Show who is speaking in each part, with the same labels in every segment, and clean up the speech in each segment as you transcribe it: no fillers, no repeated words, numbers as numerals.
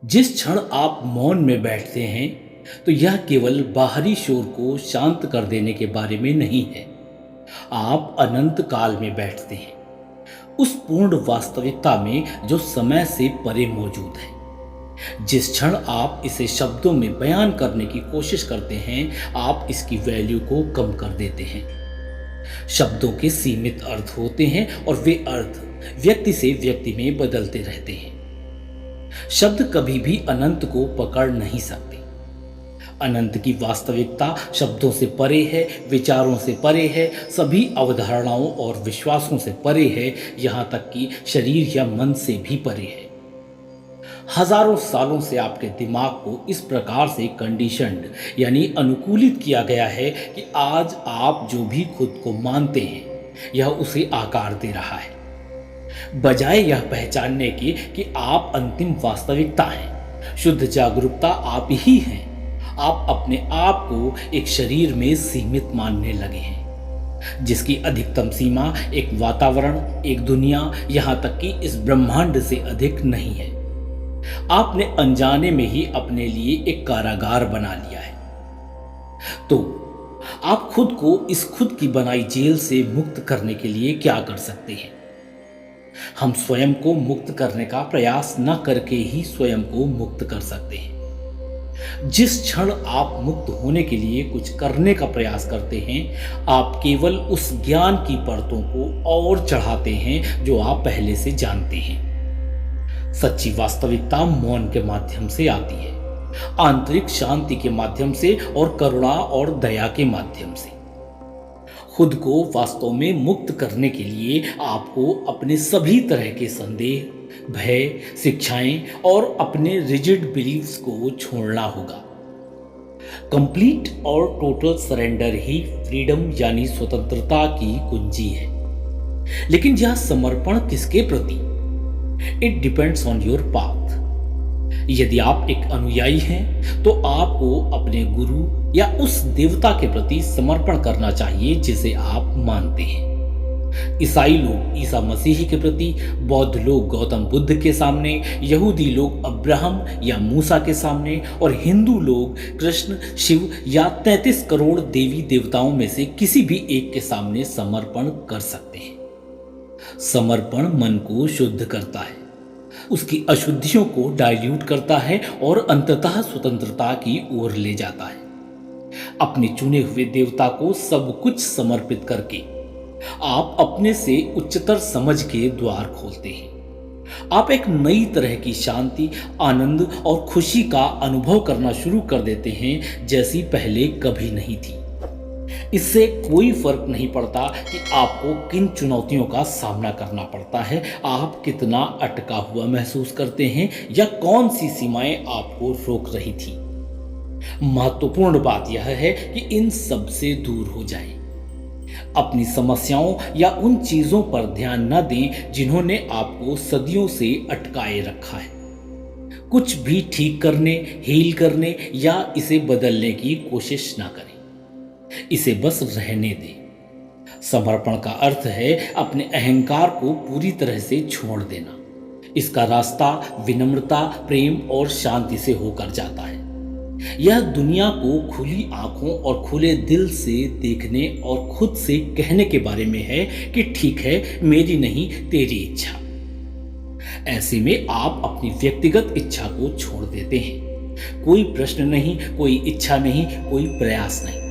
Speaker 1: जिस क्षण आप मौन में बैठते हैं तो यह केवल बाहरी शोर को शांत कर देने के बारे में नहीं है। आप अनंत काल में बैठते हैं, उस पूर्ण वास्तविकता में जो समय से परे मौजूद है। जिस क्षण आप इसे शब्दों में बयान करने की कोशिश करते हैं, आप इसकी वैल्यू को कम कर देते हैं। शब्दों के सीमित अर्थ होते हैं और वे अर्थ व्यक्ति से व्यक्ति में बदलते रहते हैं। शब्द कभी भी अनंत को पकड़ नहीं सकते। अनंत की वास्तविकता शब्दों से परे है, विचारों से परे है, सभी अवधारणाओं और विश्वासों से परे है, यहाँ तक कि शरीर या मन से भी परे है। हजारों सालों से आपके दिमाग को इस प्रकार से कंडीशन्ड यानी अनुकूलित किया गया है कि आज आप जो भी खुद को मानते हैं यह उसे आकार दे रहा है, बजाय यह पहचानने की कि आप अंतिम वास्तविकता हैं। शुद्ध जागरूकता आप ही हैं। आप अपने आप को एक शरीर में सीमित मानने लगे हैं, जिसकी अधिकतम सीमा एक वातावरण, एक दुनिया, यहाँ तक कि इस ब्रह्मांड से अधिक नहीं है। आपने अनजाने में ही अपने लिए एक कारागार बना लिया है। तो आप खुद को इस खुद की बनाई जेल से मुक्त करने के लिए क्या कर सकते हैं? हम स्वयं को मुक्त करने का प्रयास न करके ही स्वयं को मुक्त कर सकते हैं। जिस क्षण आप मुक्त होने के लिए कुछ करने का प्रयास करते हैं, आप केवल उस ज्ञान की परतों को और चढ़ाते हैं जो आप पहले से जानते हैं। सच्ची वास्तविकता मौन के माध्यम से आती है, आंतरिक शांति के माध्यम से और करुणा और दया के माध्यम से। खुद को वास्तव में मुक्त करने के लिए आपको अपने सभी तरह के संदेह, भय, शिक्षाएं और अपने रिजिड बिलीफ्स को छोड़ना होगा। कंप्लीट और टोटल सरेंडर ही फ्रीडम यानी स्वतंत्रता की कुंजी है। लेकिन यह समर्पण किसके प्रति? It depends on your path. यदि आप एक अनुयायी हैं तो आपको अपने गुरु या उस देवता के प्रति समर्पण करना चाहिए जिसे आप मानते हैं। ईसाई लोग ईसा मसीह के प्रति, बौद्ध लोग गौतम बुद्ध के सामने, यहूदी लोग अब्राहम या मूसा के सामने और हिंदू लोग कृष्ण, शिव या 33 करोड़ देवी देवताओं में से किसी भी एक के सामने समर्पण कर सकते हैं। समर्पण मन को शुद्ध करता है, उसकी अशुद्धियों को डाइल्यूट करता है और अंततः स्वतंत्रता की ओर ले जाता है। अपने चुने हुए देवता को सब कुछ समर्पित करके आप अपने से उच्चतर समझ के द्वार खोलते हैं। आप एक नई तरह की शांति, आनंद और खुशी का अनुभव करना शुरू कर देते हैं जैसी पहले कभी नहीं थी। इससे कोई फर्क नहीं पड़ता कि आपको किन चुनौतियों का सामना करना पड़ता है, आप कितना अटका हुआ महसूस करते हैं या कौन सी सीमाएं आपको रोक रही थी। महत्वपूर्ण बात यह है कि इन सब से दूर हो जाएं। अपनी समस्याओं या उन चीजों पर ध्यान न दें जिन्होंने आपको सदियों से अटकाए रखा है। कुछ भी ठीक करने, हील करने या इसे बदलने की कोशिश ना करें। इसे बस रहने दें। समर्पण का अर्थ है अपने अहंकार को पूरी तरह से छोड़ देना। इसका रास्ता विनम्रता, प्रेम और शांति से होकर जाता है। यह दुनिया को खुली आंखों और खुले दिल से देखने और खुद से कहने के बारे में है कि ठीक है, मेरी नहीं तेरी इच्छा। ऐसे में आप अपनी व्यक्तिगत इच्छा को छोड़ देते हैं। कोई प्रश्न नहीं, कोई इच्छा नहीं, कोई प्रयास नहीं।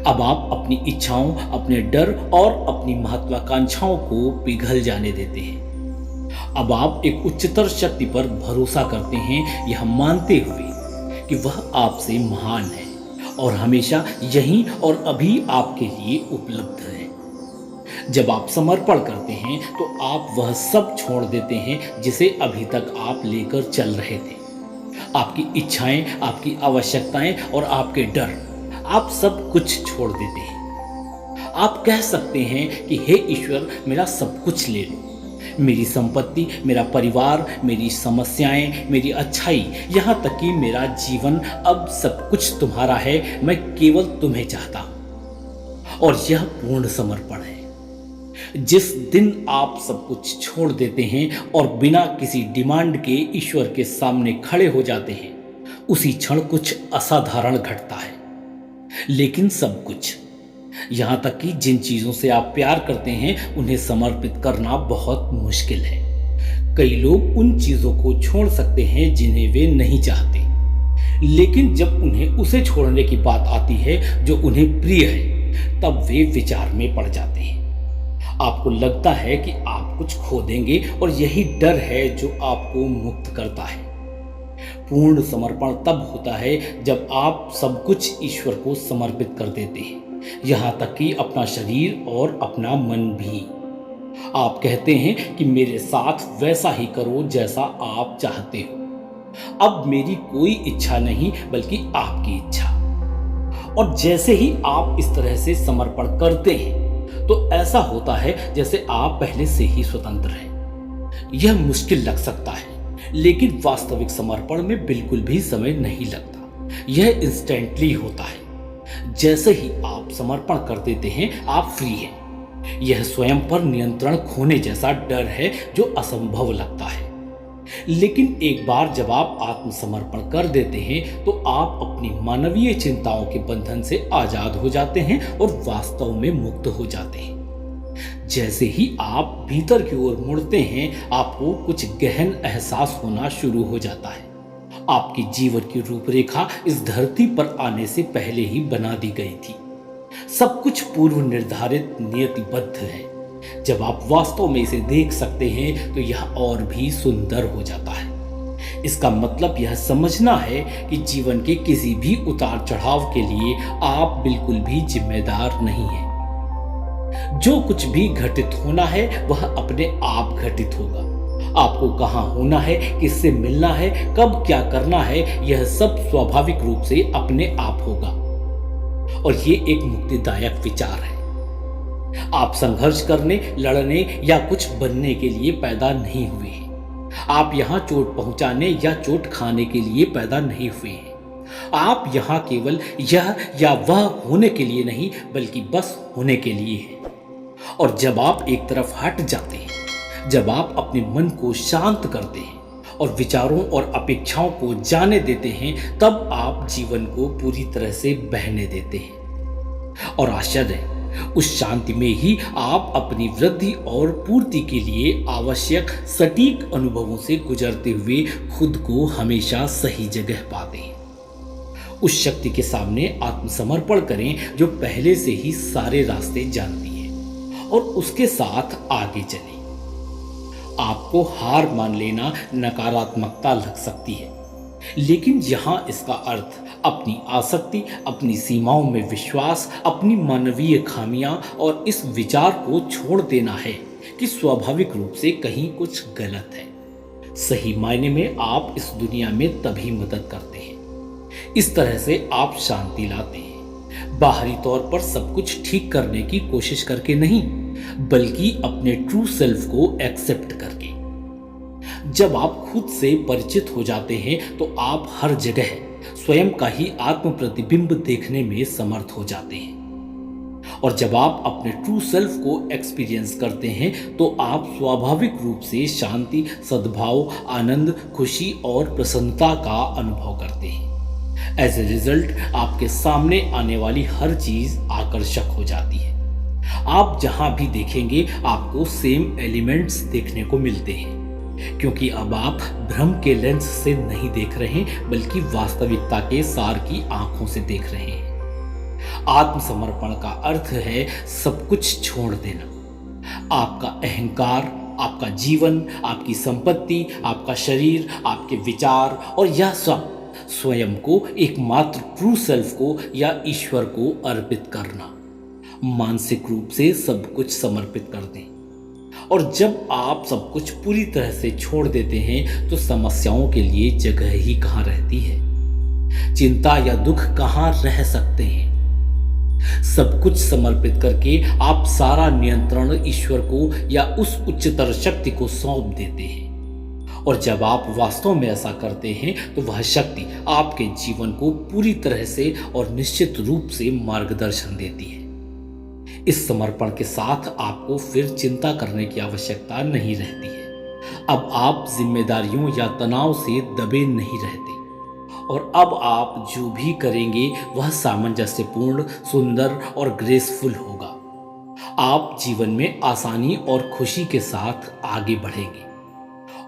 Speaker 1: अब आप अपनी इच्छाओं, अपने डर और अपनी महत्वाकांक्षाओं को पिघल जाने देते हैं। अब आप एक उच्चतर शक्ति पर भरोसा करते हैं, यह मानते हुए कि वह आपसे महान है और हमेशा यहीं और अभी आपके लिए उपलब्ध है। जब आप समर्पण करते हैं तो आप वह सब छोड़ देते हैं जिसे अभी तक आप लेकर चल रहे थे। आपकी इच्छाएं, आपकी आवश्यकताएं और आपके डर, आप सब कुछ छोड़ देते हैं। आप कह सकते हैं कि हे ईश्वर, मेरा सब कुछ ले लो, मेरी संपत्ति, मेरा परिवार, मेरी समस्याएं, मेरी अच्छाई, यहाँ तक कि मेरा जीवन, अब सब कुछ तुम्हारा है, मैं केवल तुम्हें चाहता हूं। और यह पूर्ण समर्पण है। जिस दिन आप सब कुछ छोड़ देते हैं और बिना किसी डिमांड के ईश्वर के सामने खड़े हो जाते हैं, उसी क्षण कुछ असाधारण घटता है। लेकिन सब कुछ, यहाँ तक कि जिन चीज़ों से आप प्यार करते हैं, उन्हें समर्पित करना बहुत मुश्किल है। कई लोग उन चीज़ों को छोड़ सकते हैं जिन्हें वे नहीं चाहते, लेकिन जब उन्हें उसे छोड़ने की बात आती है जो उन्हें प्रिय है, तब वे विचार में पड़ जाते हैं। आपको लगता है कि आप कुछ खो देंगे और यही डर है जो आपको मुक्त करता है। पूर्ण समर्पण तब होता है जब आप सब कुछ ईश्वर को समर्पित कर देते हैं, यहाँ तक कि अपना शरीर और अपना मन भी। आप कहते हैं कि मेरे साथ वैसा ही करो जैसा आप चाहते हो। अब मेरी कोई इच्छा नहीं बल्कि आपकी इच्छा। और जैसे ही आप इस तरह से समर्पण करते हैं तो ऐसा होता है जैसे आप पहले से ही स्वतंत्र हैं। यह मुश्किल लग सकता है, लेकिन वास्तविक समर्पण में बिल्कुल भी समय नहीं लगता। यह इंस्टेंटली होता है। जैसे ही आप समर्पण कर देते हैं, आप फ्री हैं। यह स्वयं पर नियंत्रण खोने जैसा डर है जो असंभव लगता है। लेकिन एक बार जब आप आत्मसमर्पण कर देते हैं तो आप अपनी मानवीय चिंताओं के बंधन से आजाद हो जाते हैं और वास्तव में मुक्त हो जाते हैं। जैसे ही आप भीतर की ओर मुड़ते हैं, आपको कुछ गहन एहसास होना शुरू हो जाता है। आपकी जीवन की रूपरेखा इस धरती पर आने से पहले ही बना दी गई थी। सब कुछ पूर्व निर्धारित नियतिबद्ध है। जब आप वास्तव में इसे देख सकते हैं तो यह और भी सुंदर हो जाता है। इसका मतलब यह समझना है कि जीवन के किसी भी उतार चढ़ाव के लिए आप बिल्कुल भी जिम्मेदार नहीं हैं। जो कुछ भी घटित होना है वह अपने आप घटित होगा। आपको कहाँ होना है, किससे मिलना है, कब क्या करना है, यह सब स्वाभाविक रूप से अपने आप होगा। और ये एक मुक्तिदायक विचार है। आप संघर्ष करने, लड़ने या कुछ बनने के लिए पैदा नहीं हुए हैं। आप यहाँ चोट पहुंचाने या चोट खाने के लिए पैदा नहीं हुए हैं। आप यहाँ केवल यह या वह होने के लिए नहीं, बल्कि बस होने के लिए हैं। और जब आप एक तरफ हट जाते हैं, जब आप अपने मन को शांत करते हैं और विचारों और अपेक्षाओं को जाने देते हैं, तब आप जीवन को पूरी तरह से बहने देते हैं। और आश्चर्य है, उस शांति में ही आप अपनी वृद्धि और पूर्ति के लिए आवश्यक सटीक अनुभवों से गुजरते हुए खुद को हमेशा सही जगह पाते हैं। उस शक्ति के सामने आत्मसमर्पण करें जो पहले से ही सारे रास्ते जानती है और उसके साथ आगे चलें। आपको हार मान लेना नकारात्मकता लग सकती है, लेकिन यहाँ इसका अर्थ अपनी आसक्ति, अपनी सीमाओं में विश्वास, अपनी मानवीय खामियां और इस विचार को छोड़ देना है कि स्वाभाविक रूप से कहीं कुछ गलत है। सही मायने में आप इस दुनिया में तभी मदद करते हैं। इस तरह से आप शांति लाते हैं, बाहरी तौर पर सब कुछ ठीक करने की कोशिश करके नहीं, बल्कि अपने ट्रू सेल्फ को एक्सेप्ट करके। जब आप खुद से परिचित हो जाते हैं तो आप हर जगह स्वयं का ही आत्म प्रतिबिंब देखने में समर्थ हो जाते हैं। और जब आप अपने ट्रू सेल्फ को एक्सपीरियंस करते हैं तो आप स्वाभाविक रूप से शांति, सद्भाव, आनंद, खुशी और प्रसन्नता का अनुभव करते हैं। एज ए रिजल्ट आपके सामने आने वाली हर चीज आकर्षक हो जाती है। आप जहां भी देखेंगे आपको सेम एलिमेंट्स देखने को मिलते हैं, क्योंकि अब आप भ्रम के लेंस से नहीं देख रहे, बल्कि वास्तविकता के सार की आंखों से देख रहे हैं। आत्मसमर्पण का अर्थ है सब कुछ छोड़ देना। आपका अहंकार, आपका जीवन, आपकी संपत्ति, आपका शरीर, आपके विचार और यह सब स्वयं को, एकमात्र ट्रू सेल्फ को या ईश्वर को अर्पित करना। मानसिक रूप से सब कुछ समर्पित कर दें। और जब आप सब कुछ पूरी तरह से छोड़ देते हैं तो समस्याओं के लिए जगह ही कहाँ रहती है। चिंता या दुख कहाँ रह सकते हैं। सब कुछ समर्पित करके आप सारा नियंत्रण ईश्वर को या उस उच्चतर शक्ति को सौंप देते हैं। और जब आप वास्तव में ऐसा करते हैं तो वह शक्ति आपके जीवन को पूरी तरह से और निश्चित रूप से मार्गदर्शन देती है। इस समर्पण के साथ आपको फिर चिंता करने की आवश्यकता नहीं रहती है। अब आप जिम्मेदारियों या तनाव से दबे नहीं रहते और अब आप जो भी करेंगे वह सामंजस्यपूर्ण, सुंदर और ग्रेसफुल होगा। आप जीवन में आसानी और खुशी के साथ आगे बढ़ेंगे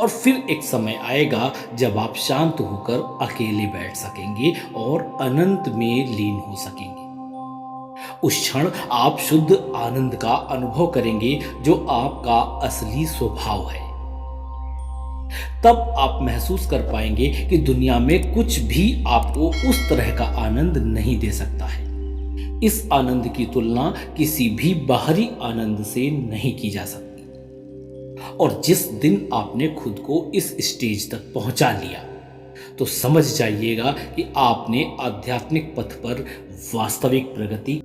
Speaker 1: और फिर एक समय आएगा जब आप शांत होकर अकेले बैठ सकेंगे और अनंत में लीन हो सकेंगे। उस क्षण आप शुद्ध आनंद का अनुभव करेंगे जो आपका असली स्वभाव है। तब आप महसूस कर पाएंगे कि दुनिया में कुछ भी आपको उस तरह का आनंद नहीं दे सकता है। इस आनंद की तुलना किसी भी बाहरी आनंद से नहीं की जा सकती। और जिस दिन आपने खुद को इस स्टेज तक पहुंचा लिया तो समझ जाइएगा कि आपने आध्यात्मिक पथ पर वास्तविक प्रगति